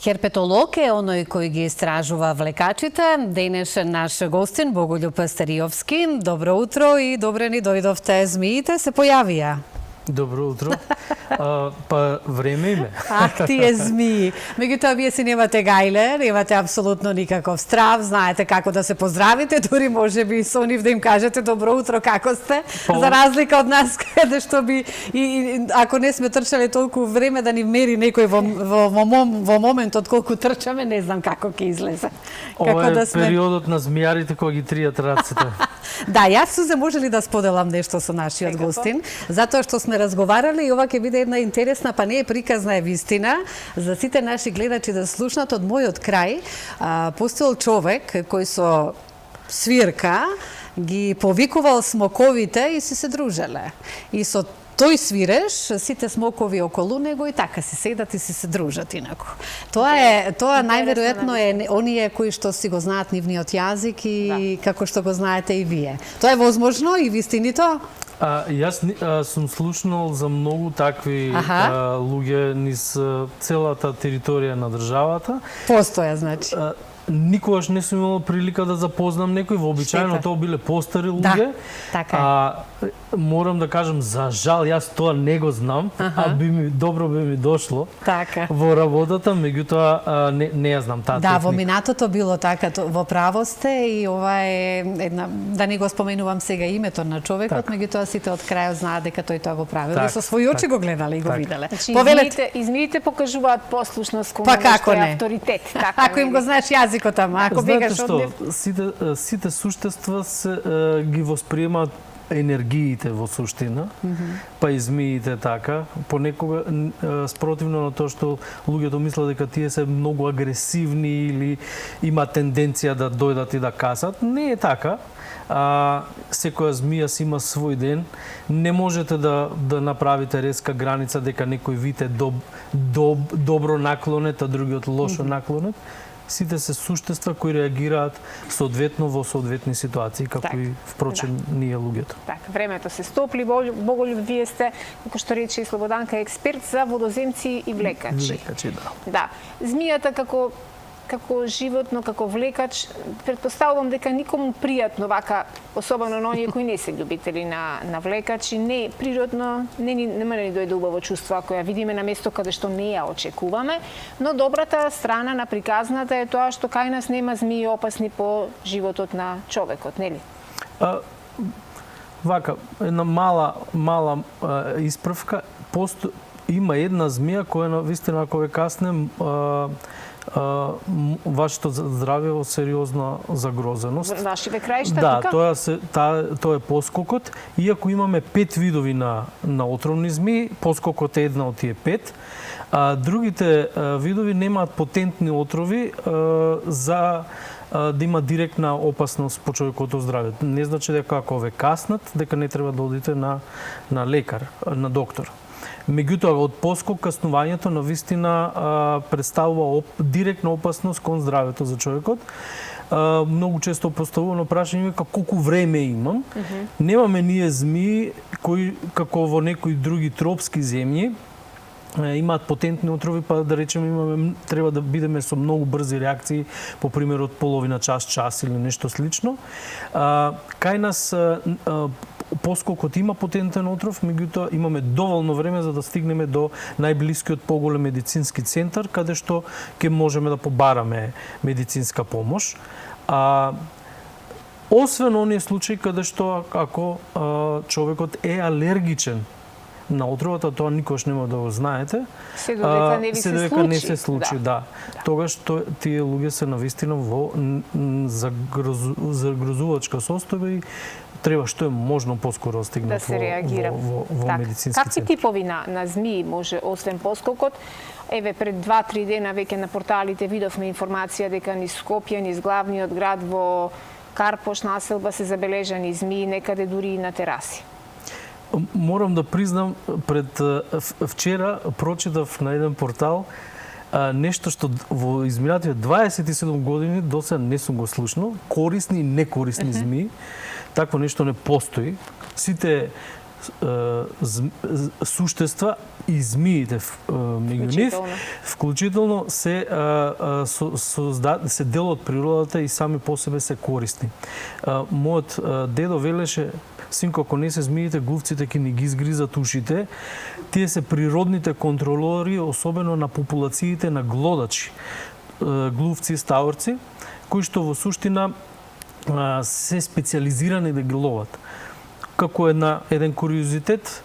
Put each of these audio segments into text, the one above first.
Херпетолог е оној кој ги истражува влекачите. Денес наш гостин Боголюб Стариовски. Добро утро и добре ни дојдовте. Змиите се појавија. Добро утро. Па време име. Ах, тие змии. Меѓутоа, вие си немате гајле, немате апсолутно никаков страв, знаете како да се поздравите, дури може би со нив да им кажете добро утро, како сте, за разлика од нас, каде што би, и ако не сме трчале толку време да ни мери некој во моментот колку трчаме, не знам како ќе излезе. Ова е периодот на змијарите кои ги тријат раците. Да, јас Сузе може ли да споделам нешто со нашиот гостин, затоа што сме разговарале и ова ќе биде една интересна, па не е приказна, е вистина, за сите наши гледачи да слушнат од мојот крај. Постоел човек кој со свирка ги повикувал смоковите и се дружеле. И со тој свиреш, сите смокови околу него и така си седат и се дружат инаку. Тоа најверојатно е оние кои што си го знаат нивниот јазик и како што го знаете и вие. Тоа е возможно и вистинито? Јас сум слушнал за многу такви луѓе низ целата територија на државата. Постоја, значи. Никогаш не сум имал прилика да запознам некој, вообичаено тоа биле постари луѓе. Така е. Морам да кажам, за жал, јас тоа не го знам, добро би ми дошло во работата, меѓутоа не ја знам таа техника. Да, во минатото било така, во право сте и ова е една, да не го споменувам сега името на човекот, меѓутоа сите од крајот знаат дека тој тоа го правил. Со своји очи го гледале и го виделе. Измиите покажуваат послушност кон авторитет. Ако им го знаеш јазикот, ако бегаш од нив. Сите суштества ги восприемаат енергиите во суштина, па и змиите така. Понекога, спротивно на тоа што луѓето мислат дека тие се многу агресивни или има тенденција да дојдат и да касат, не е така. Секоја змија си има свој ден. Не можете да направите резка граница дека некој вид е добро наклонет, а другиот лошо наклонет. Сите се суштества кои реагираат соодветно во соодветни ситуации, како и впрочем ние луѓето. Така, времето се стопли. Боголюб, вие сте, како што рече и Слободанка, експерт за водоземци и влекачи. Влекачи, да. Да. Змијата како животно, како влекач, претпоставувам дека никому пријатно вака, особено на оние кои не се љубители на влекачи, не природно, нема ни дојде убаво чувство ако ја видиме на место каде што не ја очекуваме, но добрата страна на приказната е тоа што кај нас нема змии опасни по животот на човекот, нели? Вака, една мала исправка, има една змија која навистина ако ве каснем вашето здравје во сериозна загрозеност. Во нашите краишта, Да, тоа е поскокот. Иако имаме 5 видови на отровни змии, поскокот е една од тие 5. Другите видови немаат потентни отрови за да има директна опасност по човековото здравје. Не значи дека ако ве каснат, дека не треба да одите на лекар, на доктор. Меѓутоа, од поскок каснувањето навистина представува директна опасност кон здравјето за човекот. Многу често поставувано прашање колку време имам. Немаме ние змии кои, како во некои други тропски земји, имаат потентни отрови, па да речеме треба да бидеме со многу брзи реакции, по пример од половина час или нешто слично. Кај нас поскокот има потентен отров, меѓутоа имаме доволно време за да стигнеме до најблискиот поголем медицински центар, каде што ќе можеме да побараме медицинска помош. Освен оние случаи каде што ако човекот е алергичен на отровата, тоа никош нема да го знаете. Се додека не се случи, да. Тогаш тие луѓе се навистина во загрозувачка состојба и треба што е можно поскоро стигнат во медицински центар. Какви типови на змии може, освен поскокот? Еве, пред 2-3 дена веќе на порталите видовме информација дека низ Скопје, низ главниот град во Карпош населба се забележани змии, некаде дури и на тераси. Морам да признам, пред вчера прочитав на еден портал нешто што во изминатите 27 години досега не сум го слушнал, корисни и некорисни змии. Такво нешто не постои. Сите суштества и змиите меѓу нив, вклучително се дел од природата и сами по себе се корисни. Мојот дедо велеше: синко, ако не се змиите, глувците ќе ни ги изгризат ушите. Тие се природните контролори, особено на популациите на глодачи, глувци и стаорци, кои што во суштина се специализирани да ги ловат. Како еден куриозитет,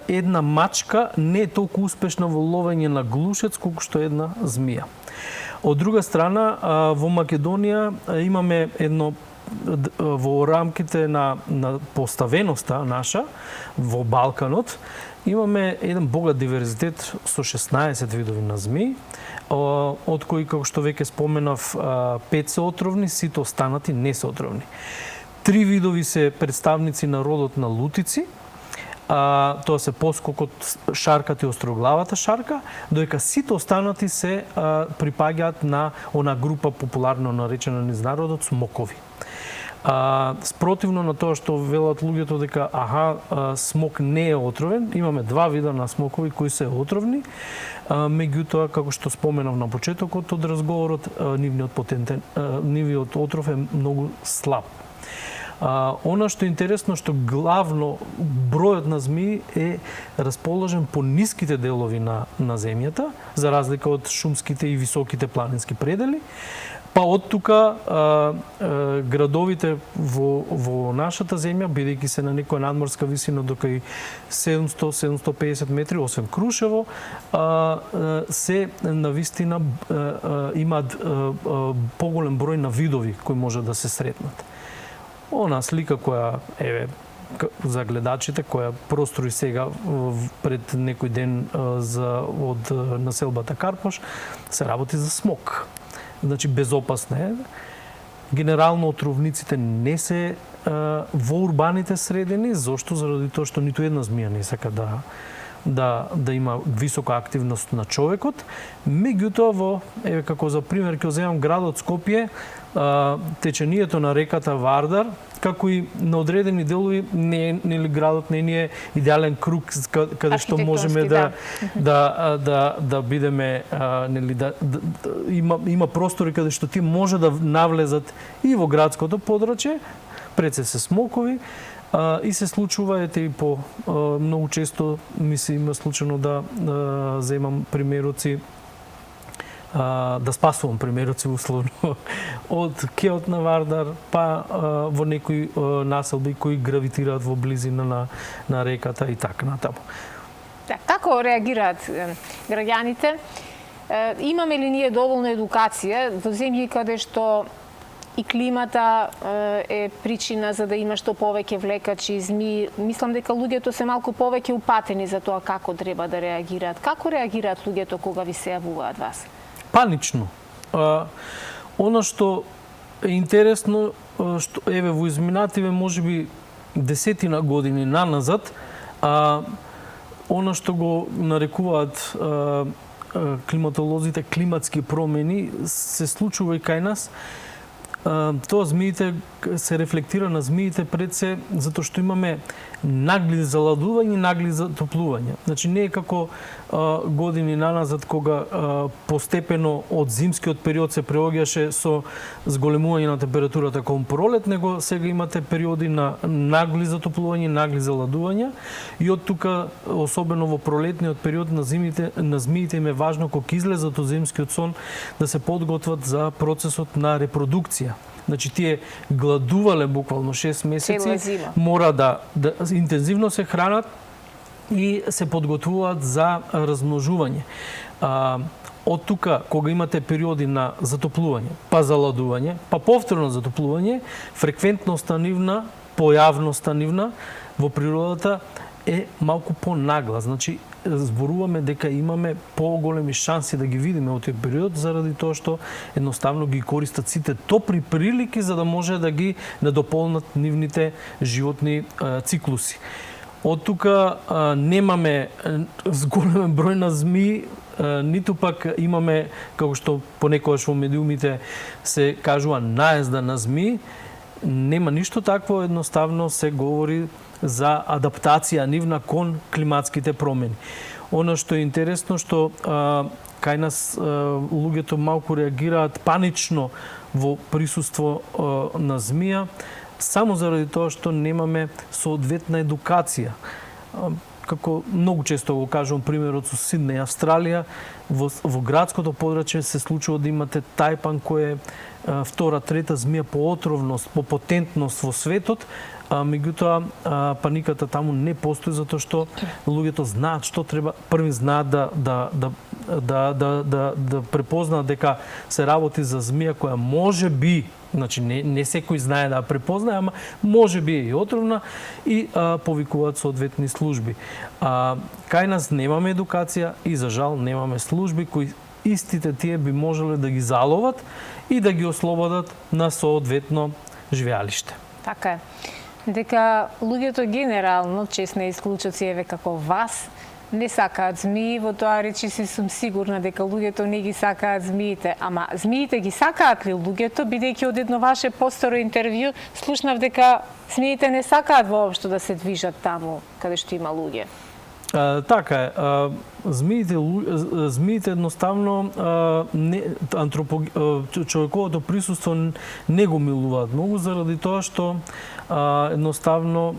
една мачка не е толку успешна во ловење на глушец колку што една змија. Од друга страна, во Македонија имаме едно, во рамките на поставеноста наша во Балканот, имаме еден богат диверзитет со 16 видови на змии, од кои, како што веќе споменав, 5 се отровни, сите останати не се отровни. 3 видови се представници на родот на лутици, тоа се поскокот, шарката и остроглавата шарка, додека сите останати се припаѓаат на она група популарно наречена низ народот смокови. Спротивно на тоа што велат луѓето дека смок не е отровен, имаме 2 вида на смокови кои се отровни, меѓутоа, како што споменав на почетокот од разговорот, нивниот отров е многу слаб. Она што е интересно, што главно бројот на змии е расположен по ниските делови на земјата, за разлика од шумските и високите планински предели. Па од тука градовите во нашата земја, бидејќи се на некоја надморска висина до кај 700-750 метри, освен Крушево, се навистина имаат поголем број на видови кои може да се сретнат. Она слика која за гледачите, која прострои сега пред некој ден од населбата Карпош, се работи за смок. Значи, безопасна е. Генерално отровниците не се во урбаните средини. Зошто? Заради тоа што ниту една змија не сака да има висока активност на човекот. Меѓутоа, како за пример, ќе земам градот Скопје, течението на реката Вардар, како и на одредени делови, нели градот не е идеален круг каде што можеме да бидеме, нели има простори каде што ти може да навлезат и во градското подрачје, пред се смокови, и се случува, и по многу често ми се има случано да земам примероци, да спасувам примероци условно од кеот на Вардар, па во некои населби кои гравитираат во близина на реката и така натаму. Како реагираат граѓаните? Имаме ли ние доволно едукација во земји каде што и климата е причина за да има што повеќе влекачи и змии? Мислам дека луѓето се малку повеќе упатени за тоа како треба да реагираат. Како реагираат луѓето кога ви се јавуваат вас? Панично. Оно што е интересно, што во изминативе можеби 10 години наназад, оно што го нарекуваат климатолозите климатски промени се случува и кај нас. Тоа змиите се рефлектира на змиите пред се затоа што имаме нагли заладување и нагли затоплување. Значи не е како години наназад кога постепено од зимскиот период се преоѓаше со зголемување на температурата кон пролет, него сега имате периоди на нагли затоплување, нагли заладување и од тука, особено во пролетниот период на змиите им е важно кога излезат од зимскиот сон да се подготват за процесот на репродукција. Значи тие гладувале буквално 6 месеци, мора да интензивно се хранат и се подготвуваат за размножување. Од тука, кога имате периоди на затоплување, па заладување, па повторно затоплување, фреквентноста нивна, појавноста нивна во природата е малку понагла. Значи, зборуваме дека имаме поголеми шанси да ги видиме во тој период, заради тоа што едноставно ги користат сите топли прилики за да може да ги надополнат нивните животни циклуси. Од тука немаме зголемен број на змии, ниту пак имаме, како што понекогаш во медиумите се кажува, наезда на змии. Нема ништо такво, едноставно се говори за адаптација нивна кон климатските промени. Оно што е интересно, што кај нас луѓето малку реагираат панично во присуство на змија, само заради тоа што немаме соодветна едукација. Како многу често го кажувам примерот со Сиднеј, Австралија, во градското подрачје се случува да имате тајпан кој е втора, трета змија по отровност, по потентност во светот, меѓутоа паниката таму не постои затоа што луѓето знаат што треба, први знаат да препознаат дека се работи за змија која може би, значи не секој знае да препознае, ама може би е и отровна и повикуваат соодветни служби. Кај нас немаме едукација и за жал немаме служби кои истите тие би можеле да ги заловат и да ги ослободат на соодветно живеалиште. Така е. Дека луѓето генерално, честни исклучоци еве како вас, не сакаат змии, во тоа речи си сум сигурна дека луѓето не ги сакаат змиите, ама змиите ги сакаат ли луѓето, бидејќи од едно ваше посторо интервју слушнав дека змиите не сакаат воопшто да се движат таму каде што има луѓе. Така е. Змиите едноставно човековото присуство не го милуваат многу заради тоа што едноставно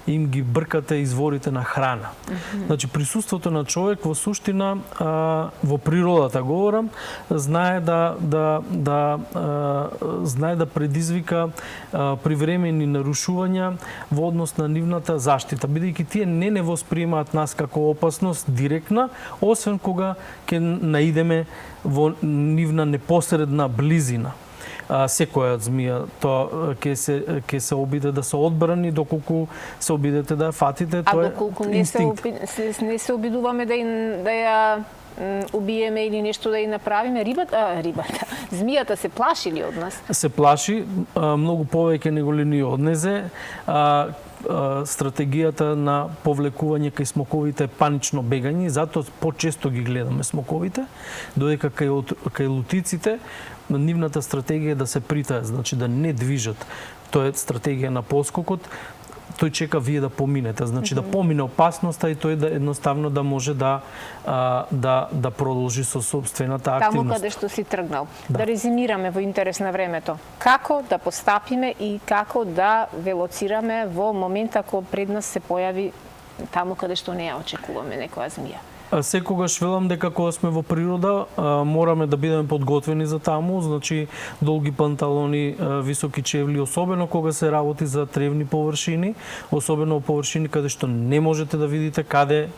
им ги бркате изворите на храна. Значи присуството на човек во суштина во природата говорам, знае да предизвика привремени нарушувања во однос на нивната заштита, бидејќи тие не восприемаат нас како опасност директна, освен кога ќе наидеме во нивна непосредна близина. Секоја змија тоа ќе се обиде да се одбрани доколку се обидете да ја фатите, тоа е инстинкт. Не се обидуваме да ја убиеме или нешто да ја направиме, змијата се плаши ли од нас? Се плаши, многу повеќе него ли ни однезе. Стратегијата на повлекување кај смоковите е панично бегање, затоа почесто ги гледаме смоковите, додека кај лутиците нивната стратегија е да се притаја, значи да не движат. Тоа е стратегија на поскокот. Тој чека вие да поминете, значи да помине опасноста и тој да едноставно да може да продолжи со собствената активност. Таму каде што си тргнал. Да резимираме во интерес на времето. Како да постапиме и како да велоцираме во момента кога пред нас се појави таму каде што не ја очекуваме некоја змија? Секогаш велам дека кога сме во природа мораме да бидеме подготвени за таму, значи долги панталони, високи чевли, особено кога се работи за тревни површини, особено површини каде што не можете да видите каде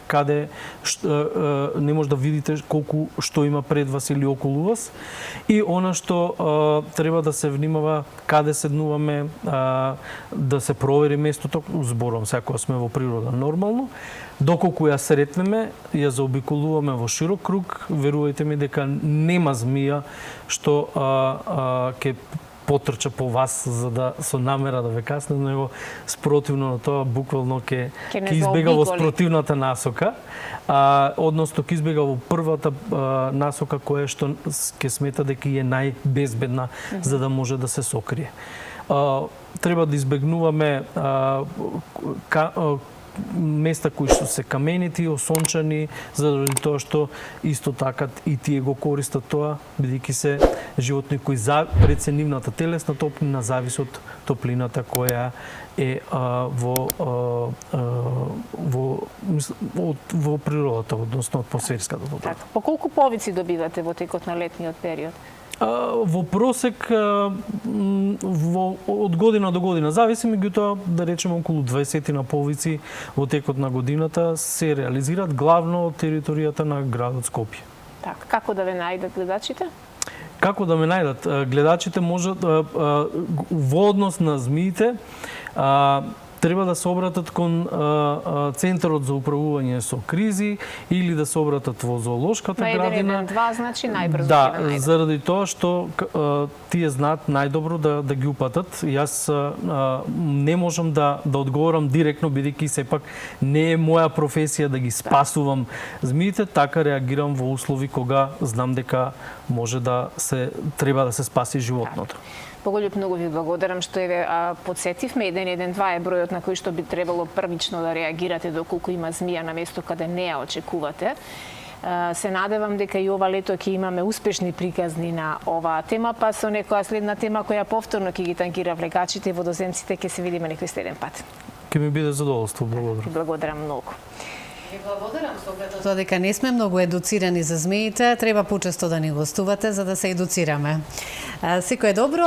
не може да видите колку што има пред вас или околу вас. И она што треба да се внимава каде седнуваме, да се провери местото, зборувам сега кога сме во природа нормално. Доколку ја сретнеме, ја заобиколуваме во широк круг, верувајте ми дека нема змија што ќе потрча по вас за да со намера да ве касне, него спротивно на тоа буквално ќе избега во спротивната насока, односно ќе избега во првата насока која што ќе смета дека е најбезбедна за да може да се сокрие. Треба да избегнуваме места кои што се каменити, осончани, заради тоа што исто така и тие го користат тоа, бидејќи се животни кои пред се нивната телесна топлина зависи од топлината која е во природата, односно атмосферската топлина. По колку повици добивате во текот на летниот период? Во просек од година до година зависи, меѓутоа да речеме околу 20 на повици во текот на годината се реализираат главно од територијата на градот Скопје. Така, како да ве најдат гледачите? Како да ме најдат? Гледачите можат во однос на змиите треба да се обратат кон Центарот за управување со кризи или да се обратат во зоолошката градина. 112 значи најбрзо. Да, заради тоа што тие знаат најдобро да ги упатат. Јас не можам да одговорам директно, бидејќи сепак не е моја професија да ги спасувам змиите, така реагирам во услови кога знам дека може да се треба да се спаси животното. Боголюб, многу ви благодарам што еве потсетивме 112 е бројот на кој што би требало првично да реагирате доколку има змија на место каде не ја очекувате. Се надевам дека и ова лето ќе имаме успешни приказни на оваа тема, па со некоја следна тема која повторно ќе ги тангира влекачите и водоземците, ќе се видиме некој следен пат. Ќе ми биде задоволство, благодарам. Благодарам многу. Ви благодарам со оглед тоа дека не сме многу едуцирани за змиите, треба почесто да ни гостувате за да се едуцираме. Секое добро.